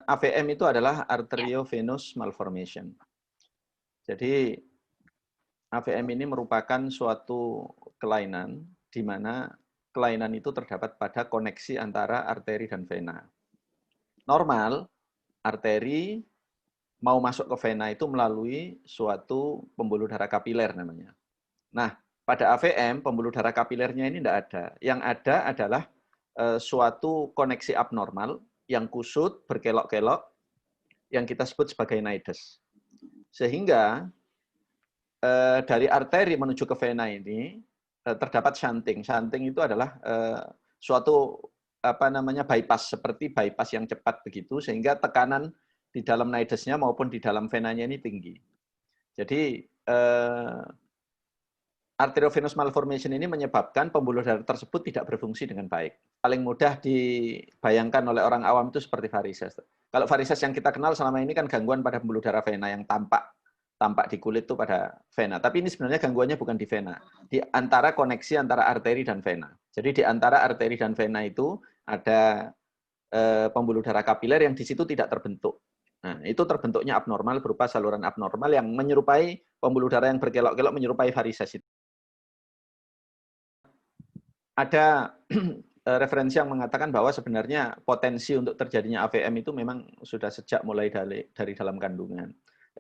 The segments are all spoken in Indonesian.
AVM itu adalah arteriovenous malformation. Jadi AVM ini merupakan suatu kelainan di mana kelainan itu terdapat pada koneksi antara arteri dan vena. Normal, arteri mau masuk ke vena itu melalui suatu pembuluh darah kapiler namanya. Nah, pada AVM, pembuluh darah kapilernya ini tidak ada. Yang ada adalah suatu koneksi abnormal yang kusut, berkelok-kelok, yang kita sebut sebagai nidus. Sehingga dari arteri menuju ke vena ini terdapat shunting. Shunting itu adalah suatu bypass, seperti bypass yang cepat begitu, sehingga tekanan di dalam nidusnya maupun di dalam venanya ini tinggi. Jadi arteriovenous malformation ini menyebabkan pembuluh darah tersebut tidak berfungsi dengan baik. Paling mudah dibayangkan oleh orang awam itu seperti varises. Kalau varises yang kita kenal selama ini kan gangguan pada pembuluh darah vena yang tampak di kulit itu pada vena. Tapi ini sebenarnya gangguannya bukan di vena, di antara koneksi antara arteri dan vena. Jadi di antara arteri dan vena itu ada pembuluh darah kapiler yang di situ tidak terbentuk. Nah, itu terbentuknya abnormal berupa saluran abnormal yang menyerupai pembuluh darah yang berkelok-kelok, menyerupai varises itu. Ada referensi yang mengatakan bahwa sebenarnya potensi untuk terjadinya AVM itu memang sudah sejak mulai dari dalam kandungan.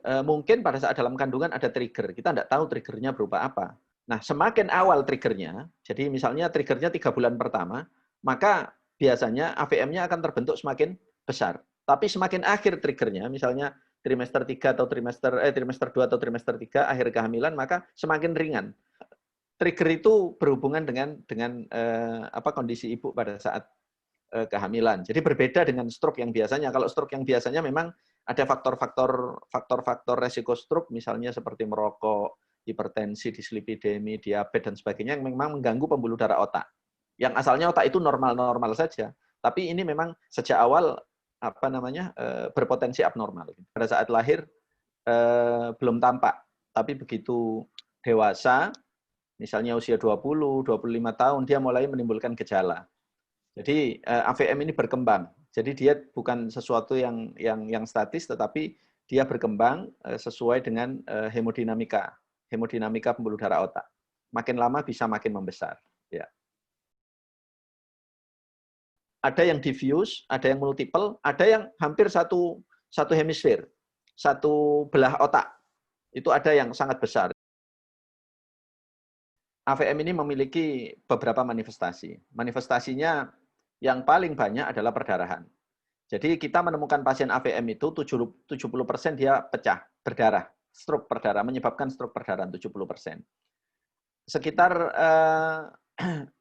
Mungkin pada saat dalam kandungan ada trigger, kita tidak tahu triggernya berupa apa. Nah, semakin awal triggernya, jadi misalnya triggernya 3 bulan pertama, maka biasanya AVM-nya akan terbentuk semakin besar. Tapi semakin akhir triggernya, misalnya trimester 3 atau trimester 2 atau trimester 3 akhir kehamilan, maka semakin ringan. Trigger itu berhubungan dengan kondisi ibu pada saat kehamilan. Jadi berbeda dengan stroke yang biasanya. Kalau stroke yang biasanya memang ada faktor-faktor resiko stroke, misalnya seperti merokok, hipertensi, dislipidemi, diabetes dan sebagainya yang memang mengganggu pembuluh darah otak. Yang asalnya otak itu normal-normal saja, tapi ini memang sejak awal berpotensi abnormal. Pada saat lahir belum tampak, tapi begitu dewasa, misalnya usia 20, 25 tahun, dia mulai menimbulkan gejala. Jadi AVM ini berkembang. Jadi dia bukan sesuatu yang statis, tetapi dia berkembang sesuai dengan hemodinamika pembuluh darah otak. Makin lama bisa makin membesar. Ya. Ada yang diffuse, ada yang multiple, ada yang hampir satu hemisfer, satu belah otak. Itu ada yang sangat besar. AVM ini memiliki beberapa manifestasi. Manifestasinya yang paling banyak adalah perdarahan. Jadi kita menemukan pasien AVM itu 70% dia pecah, berdarah, stroke berdarah, menyebabkan stroke perdarahan 70%. Sekitar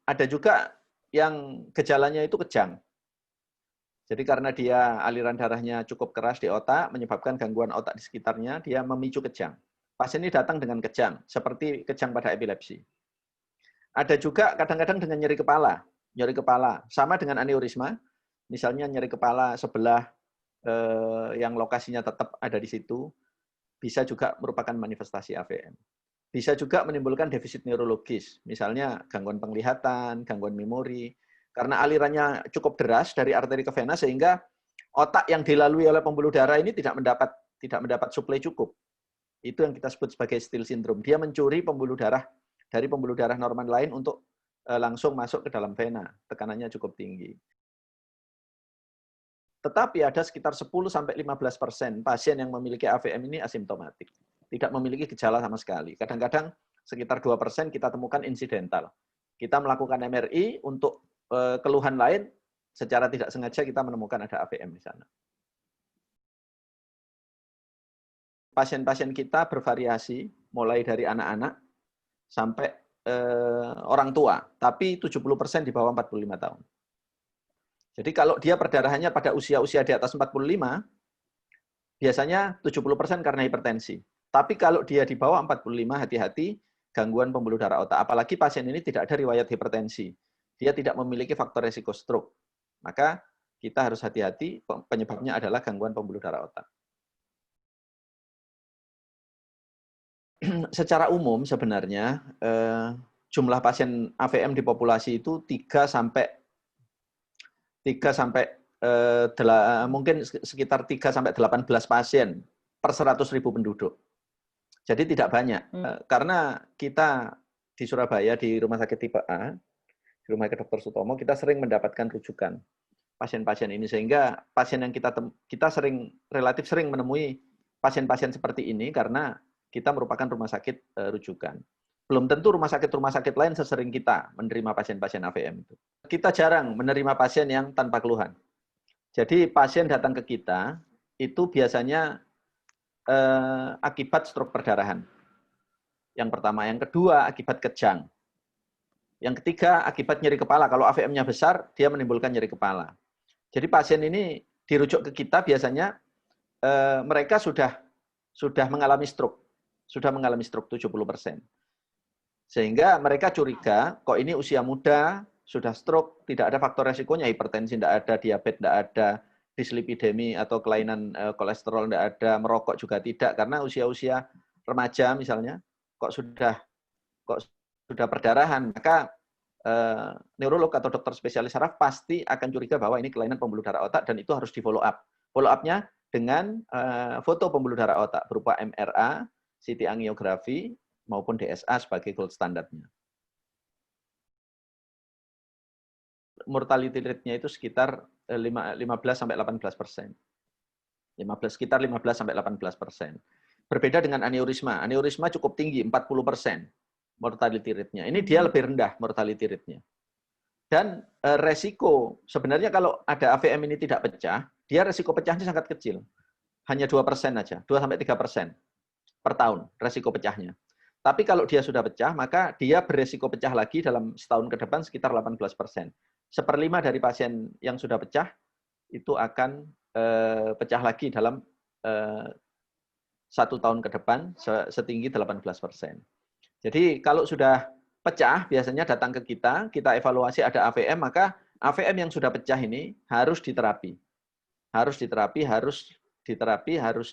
ada juga yang gejalanya itu kejang. Jadi karena dia aliran darahnya cukup keras di otak, menyebabkan gangguan otak di sekitarnya, dia memicu kejang. Pasien ini datang dengan kejang, seperti kejang pada epilepsi. Ada juga kadang-kadang dengan nyeri kepala, sama dengan aneurisma, misalnya nyeri kepala sebelah yang lokasinya tetap ada di situ, bisa juga merupakan manifestasi AVM. Bisa juga menimbulkan defisit neurologis, misalnya gangguan penglihatan, gangguan memori, karena alirannya cukup deras dari arteri ke vena, sehingga otak yang dilalui oleh pembuluh darah ini tidak mendapat suplai cukup. Itu yang kita sebut sebagai Steele syndrome. Dia mencuri pembuluh darah dari pembuluh darah normal lain untuk langsung masuk ke dalam vena. Tekanannya cukup tinggi. Tetapi ada sekitar 10-15% pasien yang memiliki AVM ini asimptomatik. Tidak memiliki gejala sama sekali. Kadang-kadang sekitar 2% kita temukan insidental. Kita melakukan MRI untuk keluhan lain, secara tidak sengaja kita menemukan ada AVM di sana. Pasien-pasien kita bervariasi, mulai dari anak-anak sampai orang tua, tapi 70% di bawah 45 tahun. Jadi kalau dia perdarahannya pada usia-usia di atas 45, biasanya 70% karena hipertensi. Tapi kalau dia di bawah 45, hati-hati gangguan pembuluh darah otak. Apalagi pasien ini tidak ada riwayat hipertensi. Dia tidak memiliki faktor resiko stroke. Maka kita harus hati-hati, penyebabnya adalah gangguan pembuluh darah otak. Secara umum sebenarnya jumlah pasien AVM di populasi itu 3 sampai mungkin sekitar 3-18 pasien per 100.000 penduduk. Jadi tidak banyak. Karena kita di Surabaya, di Rumah Sakit Tipe A, di Rumah Sakit Dr. Sutomo, kita sering mendapatkan rujukan pasien-pasien ini, sehingga pasien yang kita relatif sering menemui pasien-pasien seperti ini karena kita merupakan rumah sakit rujukan. Belum tentu rumah sakit lain sesering kita menerima pasien-pasien AVM itu. Kita jarang menerima pasien yang tanpa keluhan. Jadi pasien datang ke kita itu biasanya akibat stroke perdarahan. Yang pertama, yang kedua akibat kejang. Yang ketiga akibat nyeri kepala. Kalau AVM-nya besar, dia menimbulkan nyeri kepala. Jadi pasien ini dirujuk ke kita biasanya mereka sudah mengalami stroke. Sudah mengalami stroke 70%. Sehingga mereka curiga, kok ini usia muda, sudah stroke, tidak ada faktor resikonya, hipertensi tidak ada, diabetes tidak ada, dislipidemi atau kelainan kolesterol tidak ada, merokok juga tidak, karena usia-usia remaja misalnya, kok sudah perdarahan, maka neurolog atau dokter spesialis saraf pasti akan curiga bahwa ini kelainan pembuluh darah otak dan itu harus di follow up. Follow up-nya dengan foto pembuluh darah otak berupa MRA, CT angiografi, maupun DSA sebagai gold standarnya. Mortality rate-nya itu sekitar 15-18%. Sekitar 15-18%. Berbeda dengan aneurisma. Aneurisma cukup tinggi, 40% mortality rate-nya. Ini dia lebih rendah mortality rate-nya. Dan resiko, sebenarnya kalau ada AVM ini tidak pecah, dia resiko pecahnya sangat kecil. Hanya 2% aja, 2-3% per tahun resiko pecahnya. Tapi kalau dia sudah pecah, maka dia beresiko pecah lagi dalam setahun ke depan sekitar 18%. 1/5 dari pasien yang sudah pecah, itu akan pecah lagi dalam 1 tahun ke depan setinggi 18%. Jadi kalau sudah pecah, biasanya datang ke kita evaluasi ada AVM, maka AVM yang sudah pecah ini harus diterapi. Harus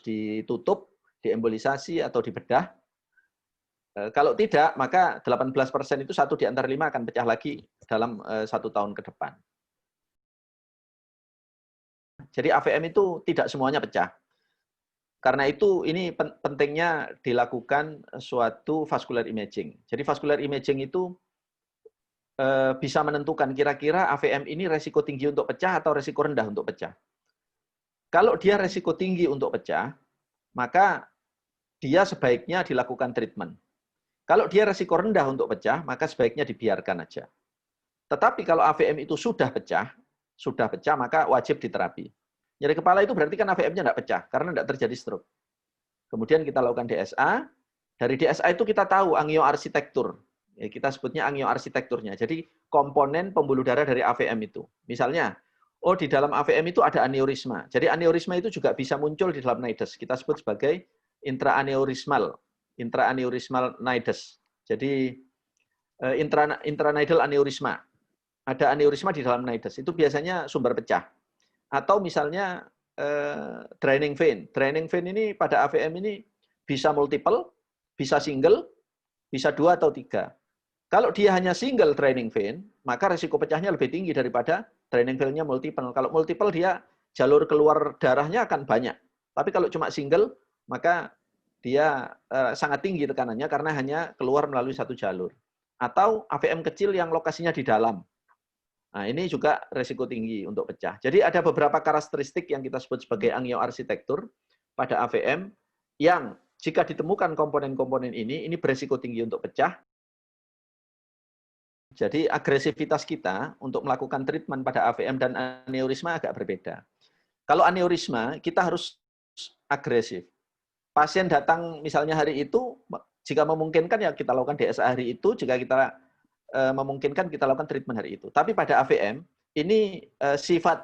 ditutup, diembolisasi atau dibedah. Kalau tidak, maka 18% itu 1 di antara 5 akan pecah lagi dalam 1 tahun ke depan. Jadi AVM itu tidak semuanya pecah. Karena itu ini pentingnya dilakukan suatu vascular imaging. Jadi vascular imaging itu bisa menentukan kira-kira AVM ini resiko tinggi untuk pecah atau resiko rendah untuk pecah. Kalau dia resiko tinggi untuk pecah, maka dia sebaiknya dilakukan treatment. Kalau dia resiko rendah untuk pecah, maka sebaiknya dibiarkan aja. Tetapi kalau AVM itu sudah pecah, maka wajib diterapi. Nyeri kepala itu berarti kan AVM-nya tidak pecah, karena tidak terjadi stroke. Kemudian kita lakukan DSA. Dari DSA itu kita tahu angioarsitektur. Ya, kita sebutnya angioarsitekturnya. Jadi komponen pembuluh darah dari AVM itu. Misalnya, di dalam AVM itu ada aneurisma. Jadi aneurisma itu juga bisa muncul di dalam nidus. Kita sebut sebagai intraaneurismal nidus. Jadi intranidal aneurisma. Ada aneurisma di dalam nidus. Itu biasanya sumber pecah. Atau misalnya draining vein. Draining vein ini pada AVM ini bisa multiple, bisa single, bisa 2 atau 3. Kalau dia hanya single draining vein, maka risiko pecahnya lebih tinggi daripada draining vein-nya multiple. Kalau multiple dia jalur keluar darahnya akan banyak. Tapi kalau cuma single, maka dia sangat tinggi tekanannya karena hanya keluar melalui satu jalur. Atau AVM kecil yang lokasinya di dalam. Nah, ini juga resiko tinggi untuk pecah. Jadi ada beberapa karakteristik yang kita sebut sebagai angioarsitektur pada AVM yang jika ditemukan komponen-komponen ini beresiko tinggi untuk pecah. Jadi agresivitas kita untuk melakukan treatment pada AVM dan aneurisma agak berbeda. Kalau aneurisma, kita harus agresif. Pasien datang misalnya hari itu, jika memungkinkan ya kita lakukan DSA hari itu, jika kita memungkinkan kita lakukan treatment hari itu. Tapi pada AVM, ini sifat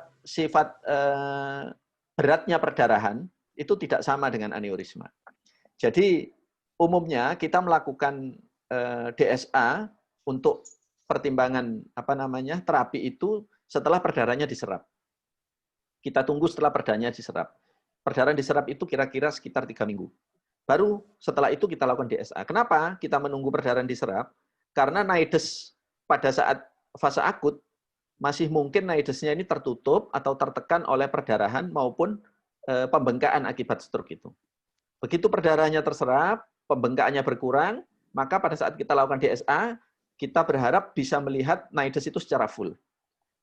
beratnya perdarahan itu tidak sama dengan aneurisma. Jadi umumnya kita melakukan DSA untuk pertimbangan terapi itu setelah perdarahannya diserap. Kita tunggu setelah perdarahannya diserap. Perdarahan diserap itu kira-kira sekitar 3 minggu. Baru setelah itu kita lakukan DSA. Kenapa kita menunggu perdarahan diserap? Karena nidus pada saat fase akut masih mungkin naidusnya ini tertutup atau tertekan oleh perdarahan maupun pembengkakan akibat stroke itu. Begitu perdarahannya terserap, pembengkakannya berkurang, maka pada saat kita lakukan DSA, kita berharap bisa melihat naidus itu secara full.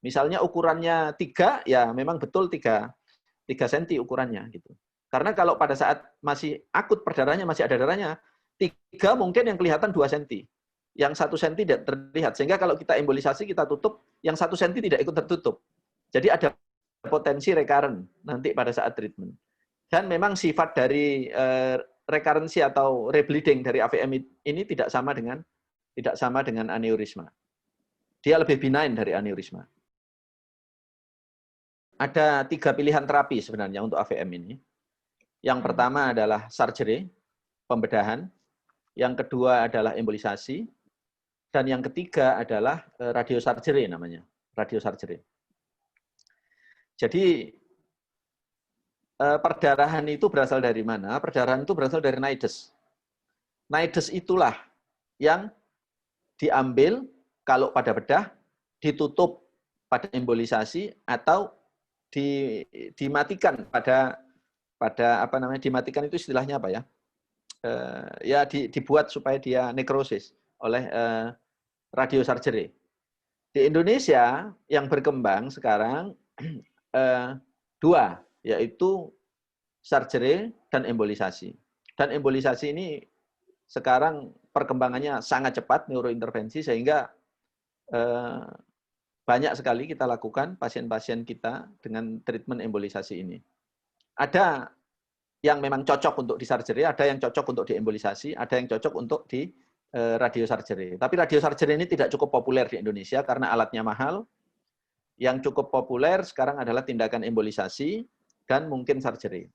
Misalnya ukurannya 3, ya memang betul 3 cm ukurannya gitu. Karena kalau pada saat masih akut perdarahannya, masih ada darahnya, 3 mungkin yang kelihatan 2 cm. Yang 1 cm tidak terlihat. Sehingga kalau kita embolisasi, kita tutup, yang 1 cm tidak ikut tertutup. Jadi ada potensi recurrent nanti pada saat treatment. Dan memang sifat dari recurrency atau rebleeding dari AVM ini tidak sama dengan aneurisma. Dia lebih benign dari aneurisma. Ada 3 pilihan terapi sebenarnya untuk AVM ini. Yang pertama adalah surgery, pembedahan. Yang kedua adalah embolisasi. Dan yang ketiga adalah radiosurgery namanya. Radiosurgery. Jadi perdarahan itu berasal dari mana? Perdarahan itu berasal dari naidus. Naidus itulah yang diambil kalau pada bedah, ditutup pada embolisasi atau dimatikan pada apa namanya, dimatikan itu istilahnya apa ya? Ya dibuat supaya dia nekrosis oleh radiosurgery. Di Indonesia yang berkembang sekarang 2, yaitu surgery dan embolisasi. Dan embolisasi ini sekarang perkembangannya sangat cepat, neurointervensi, sehingga banyak sekali kita lakukan pasien-pasien kita dengan treatment embolisasi ini. Ada yang memang cocok untuk di surgery, ada yang cocok untuk di embolisasi, ada yang cocok untuk di radiosurgery. Tapi radiosurgery ini tidak cukup populer di Indonesia karena alatnya mahal. Yang cukup populer sekarang adalah tindakan embolisasi dan mungkin surgery.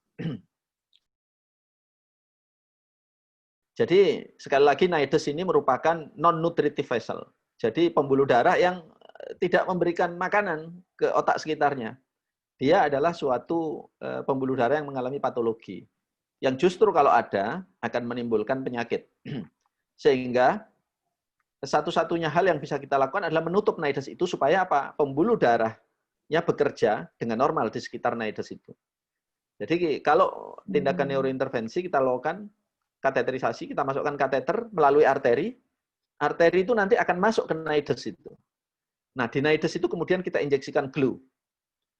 Jadi sekali lagi naidus ini merupakan non-nutritive vessel. Jadi pembuluh darah yang tidak memberikan makanan ke otak sekitarnya. Dia adalah suatu pembuluh darah yang mengalami patologi. Yang justru kalau ada akan menimbulkan penyakit. Sehingga satu-satunya hal yang bisa kita lakukan adalah menutup naidus itu supaya apa? Pembuluh darahnya bekerja dengan normal di sekitar naidus itu. Jadi kalau tindakan neurointervensi kita lakukan kateterisasi, kita masukkan kateter melalui arteri. Arteri itu nanti akan masuk ke naidus itu. Nah, di naidus itu kemudian kita injeksikan glue.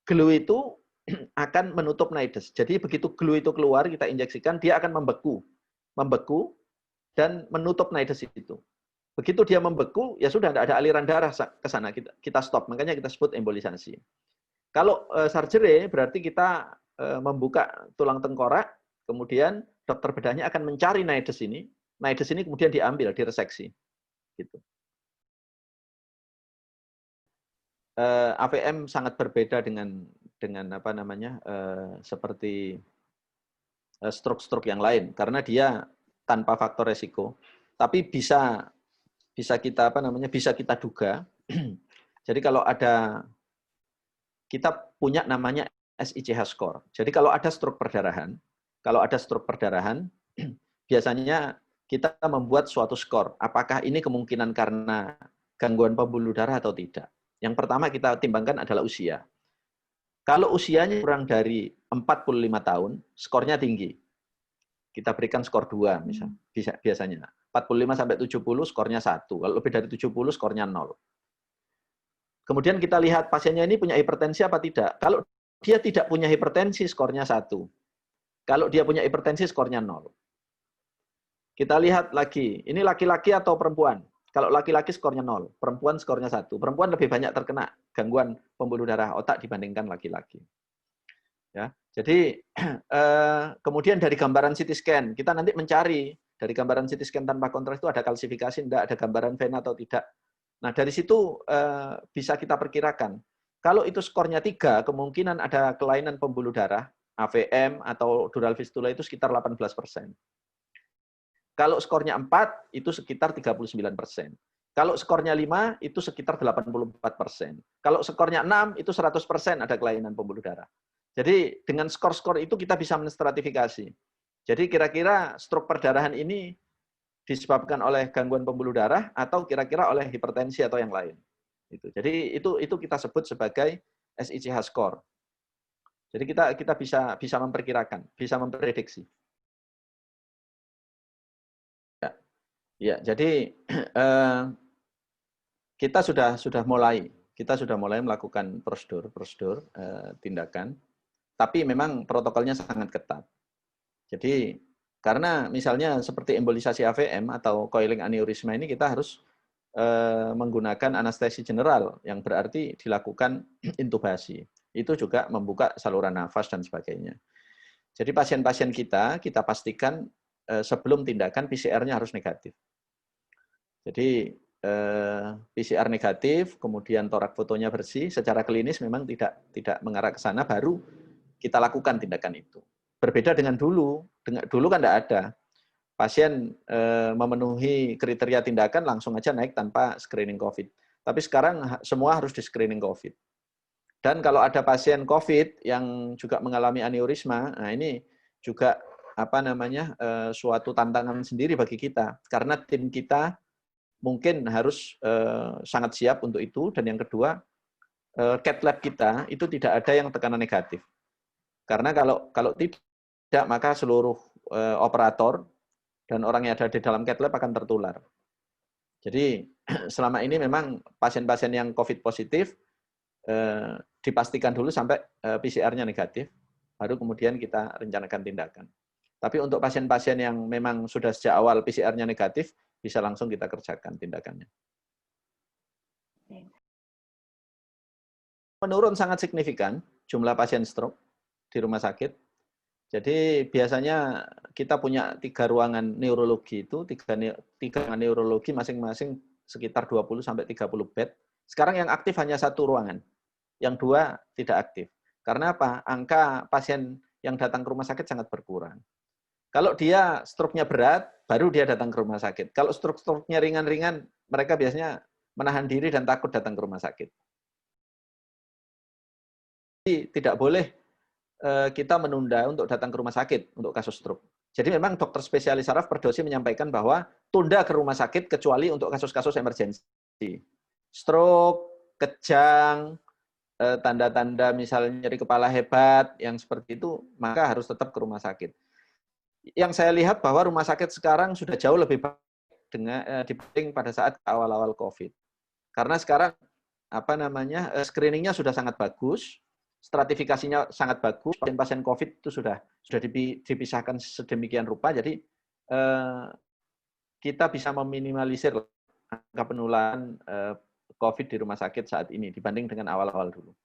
Glue itu akan menutup naidus. Jadi begitu glue itu keluar, kita injeksikan, dia akan membeku dan menutup naidus itu. Begitu dia membeku, ya sudah tidak ada aliran darah ke sana, kita stop. Makanya kita sebut embolisasi. Kalau surgery berarti kita membuka tulang tengkorak, kemudian dokter bedahnya akan mencari naidus ini kemudian diambil, direseksi. Gitu. AVM sangat berbeda dengan apa namanya seperti stroke-stroke yang lain karena dia tanpa faktor resiko, tapi bisa kita apa namanya bisa kita duga. Jadi kalau kita punya namanya SICH score. Jadi kalau ada stroke perdarahan, biasanya kita membuat suatu skor. Apakah ini kemungkinan karena gangguan pembuluh darah atau tidak? Yang pertama kita timbangkan adalah usia. Kalau usianya kurang dari 45 tahun, skornya tinggi. Kita berikan skor 2 misalnya. Biasanya. 45 sampai 70 skornya 1. Kalau lebih dari 70 skornya 0. Kemudian kita lihat pasiennya ini punya hipertensi apa tidak. Kalau dia tidak punya hipertensi, skornya 1. Kalau dia punya hipertensi, skornya 0. Kita lihat lagi, ini laki-laki atau perempuan. Kalau laki-laki skornya 0, perempuan skornya 1. Perempuan lebih banyak terkena gangguan pembuluh darah otak dibandingkan laki-laki. Ya, jadi kemudian dari gambaran CT scan, kita nanti mencari dari gambaran CT scan tanpa kontras itu ada kalsifikasi, tidak ada gambaran vena atau tidak. Nah, dari situ bisa kita perkirakan. Kalau itu skornya 3, kemungkinan ada kelainan pembuluh darah, AVM atau dural fistula itu sekitar 18%. Kalau skornya 4, itu sekitar 39%. Kalau skornya 5, itu sekitar 84%. Kalau skornya 6, itu 100% ada kelainan pembuluh darah. Jadi dengan skor-skor itu kita bisa menstratifikasi. Jadi kira-kira stroke perdarahan ini disebabkan oleh gangguan pembuluh darah atau kira-kira oleh hipertensi atau yang lain. Jadi itu kita sebut sebagai SICH score. Jadi kita bisa memperkirakan, bisa memprediksi. Ya, jadi kita sudah mulai melakukan prosedur tindakan, tapi memang protokolnya sangat ketat. Jadi karena misalnya seperti embolisasi AVM atau coiling aneurisma ini kita harus menggunakan anestesi general yang berarti dilakukan intubasi. Itu juga membuka saluran nafas dan sebagainya. Jadi pasien-pasien kita pastikan sebelum tindakan PCR-nya harus negatif. Jadi PCR negatif, kemudian torak fotonya bersih, secara klinis memang tidak mengarah ke sana, baru kita lakukan tindakan itu. Berbeda dengan dulu kan tidak ada. Pasien memenuhi kriteria tindakan langsung aja naik tanpa screening COVID. Tapi sekarang semua harus di screening COVID. Dan kalau ada pasien COVID yang juga mengalami aneurisma, nah ini juga suatu tantangan sendiri bagi kita, karena tim kita mungkin harus sangat siap untuk itu. Dan yang kedua, cath lab kita itu tidak ada yang tekanan negatif. Karena kalau tidak, maka seluruh operator dan orang yang ada di dalam cath lab akan tertular. Jadi selama ini memang pasien-pasien yang COVID positif dipastikan dulu sampai PCR-nya negatif, baru kemudian kita rencanakan tindakan. Tapi untuk pasien-pasien yang memang sudah sejak awal PCR-nya negatif, bisa langsung kita kerjakan tindakannya. Menurun sangat signifikan jumlah pasien stroke di rumah sakit. Jadi biasanya kita punya 3 ruangan neurologi itu, 3 ruangan neurologi masing-masing sekitar 20 sampai 30 bed. Sekarang yang aktif hanya 1 ruangan, yang 2 tidak aktif. Karena apa? Angka pasien yang datang ke rumah sakit sangat berkurang. Kalau dia stroke-nya berat, baru dia datang ke rumah sakit. Kalau stroke-nya ringan-ringan, mereka biasanya menahan diri dan takut datang ke rumah sakit. Jadi tidak boleh kita menunda untuk datang ke rumah sakit untuk kasus stroke. Jadi memang dokter spesialis saraf Perdosi menyampaikan bahwa tunda ke rumah sakit kecuali untuk kasus-kasus emergensi. Stroke, kejang, tanda-tanda misalnya nyeri kepala hebat, yang seperti itu, maka harus tetap ke rumah sakit. Yang saya lihat bahwa rumah sakit sekarang sudah jauh lebih baik dibanding pada saat awal-awal COVID. Karena sekarang screeningnya sudah sangat bagus, stratifikasinya sangat bagus, pasien-pasien COVID itu sudah dipisahkan sedemikian rupa, jadi kita bisa meminimalisir angka penularan COVID di rumah sakit saat ini dibanding dengan awal-awal dulu.